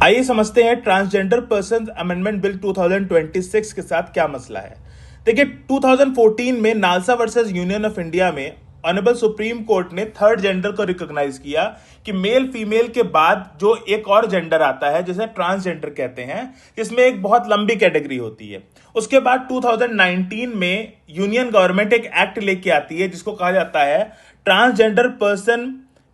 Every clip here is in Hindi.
आइए समझते हैं ट्रांसजेंडर पर्सन अमेंडमेंट बिल 2026 के साथ क्या मसला है। देखिए 2014 में NALSA versus union of India में ऑनरेबल सुप्रीम कोर्ट ने थर्ड जेंडर को रिकॉग्नाइज किया कि मेल फीमेल के बाद जो एक और जेंडर आता है जिसे ट्रांसजेंडर कहते हैं, जिसमें एक बहुत लंबी कैटेगरी होती है। उसके बाद 2019 में यूनियन गवर्नमेंट एक एक्ट लेके आती है जिसको कहा जाता है transgender person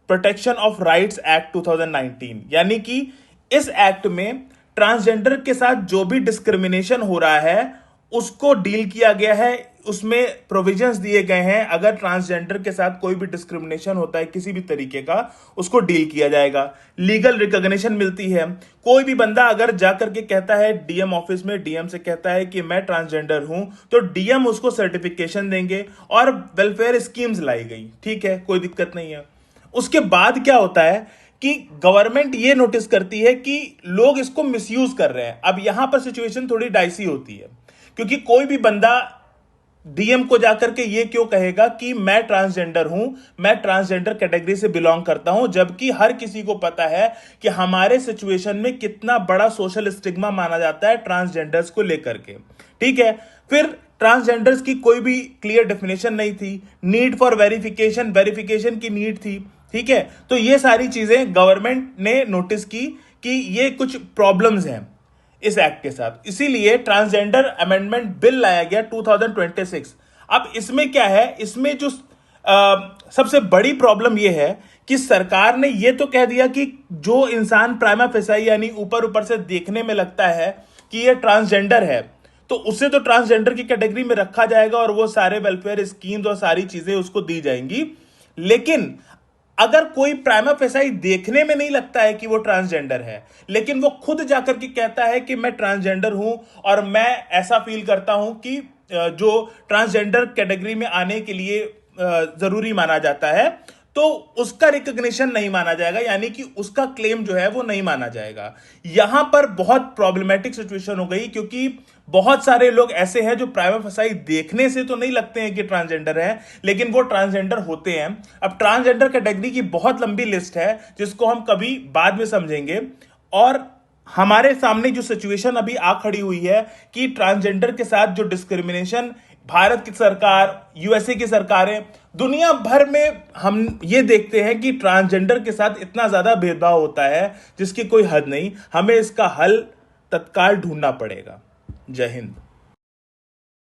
protection of rights act 2019। यानी कि इस एक्ट में ट्रांसजेंडर के साथ जो भी डिस्क्रिमिनेशन हो रहा है उसको डील किया गया है। उसमें प्रोविजंस दिए गए हैं, अगर ट्रांसजेंडर के साथ कोई भी डिस्क्रिमिनेशन होता है किसी भी तरीके का, उसको डील किया जाएगा। लीगल रिकॉग्निशन मिलती है। कोई भी बंदा अगर जाकर के कहता है डीएम ऑफिस में, डीएम से कहता है कि मैं ट्रांसजेंडर हूं, तो डीएम उसको सर्टिफिकेशन देंगे और वेलफेयर स्कीम्स लाई गई। ठीक है, कोई दिक्कत नहीं है। उसके बाद क्या होता है कि गवर्नमेंट ये नोटिस करती है कि लोग इसको मिसयूज कर रहे हैं। अब यहां पर सिचुएशन थोड़ी डाइसी होती है, क्योंकि कोई भी बंदा डीएम को जाकर के ये क्यों कहेगा कि मैं ट्रांसजेंडर हूं, मैं ट्रांसजेंडर कैटेगरी से बिलोंग करता हूं, जबकि हर किसी को पता है कि हमारे सिचुएशन में कितना बड़ा सोशल स्टिग्मा माना जाता है ट्रांसजेंडर्स को लेकर के। ठीक है, फिर ट्रांसजेंडर्स की कोई भी क्लियर डेफिनेशन नहीं थी। नीड फॉर वेरिफिकेशन की नीड थी। ठीक है, तो ये सारी चीजें गवर्नमेंट ने नोटिस की कि ये कुछ प्रॉब्लम्स हैं इस एक्ट के साथ, इसीलिए ट्रांसजेंडर अमेंडमेंट बिल लाया गया 2026। अब इसमें क्या है, इसमें जो सबसे बड़ी प्रॉब्लम यह है कि सरकार ने यह तो कह दिया कि जो इंसान प्राइमा फेसाई यानी ऊपर ऊपर से देखने में लगता है कि यह ट्रांसजेंडर है, तो उसे तो ट्रांसजेंडर की कैटेगरी में रखा जाएगा और वो सारे वेलफेयर स्कीम्स और सारी चीजें उसको दी जाएंगी। लेकिन अगर कोई प्राइमा फेसाई देखने में नहीं लगता है कि वो ट्रांसजेंडर है, लेकिन वो खुद जाकर के कहता है कि मैं ट्रांसजेंडर हूं और मैं ऐसा फील करता हूं कि जो ट्रांसजेंडर कैटेगरी में आने के लिए जरूरी माना जाता है, तो उसका रिकॉग्निशन नहीं माना जाएगा, यानी कि उसका क्लेम जो है वो नहीं माना जाएगा। यहां पर बहुत प्रॉब्लमेटिक सिचुएशन हो गई, क्योंकि बहुत सारे लोग ऐसे हैं जो प्राइमा फेसाई देखने से तो नहीं लगते हैं कि ट्रांसजेंडर हैं, लेकिन वो ट्रांसजेंडर होते हैं। अब ट्रांसजेंडर कैटेगरी की बहुत लंबी लिस्ट है जिसको हम कभी बाद में समझेंगे। और हमारे सामने जो सिचुएशन अभी आ खड़ी हुई है कि ट्रांसजेंडर के साथ जो डिस्क्रिमिनेशन भारत की सरकार, यूएसए की सरकारें, दुनिया भर में हम ये देखते हैं कि ट्रांसजेंडर के साथ इतना ज्यादा भेदभाव होता है जिसकी कोई हद नहीं। हमें इसका हल तत्काल ढूंढना पड़ेगा। जय हिंद।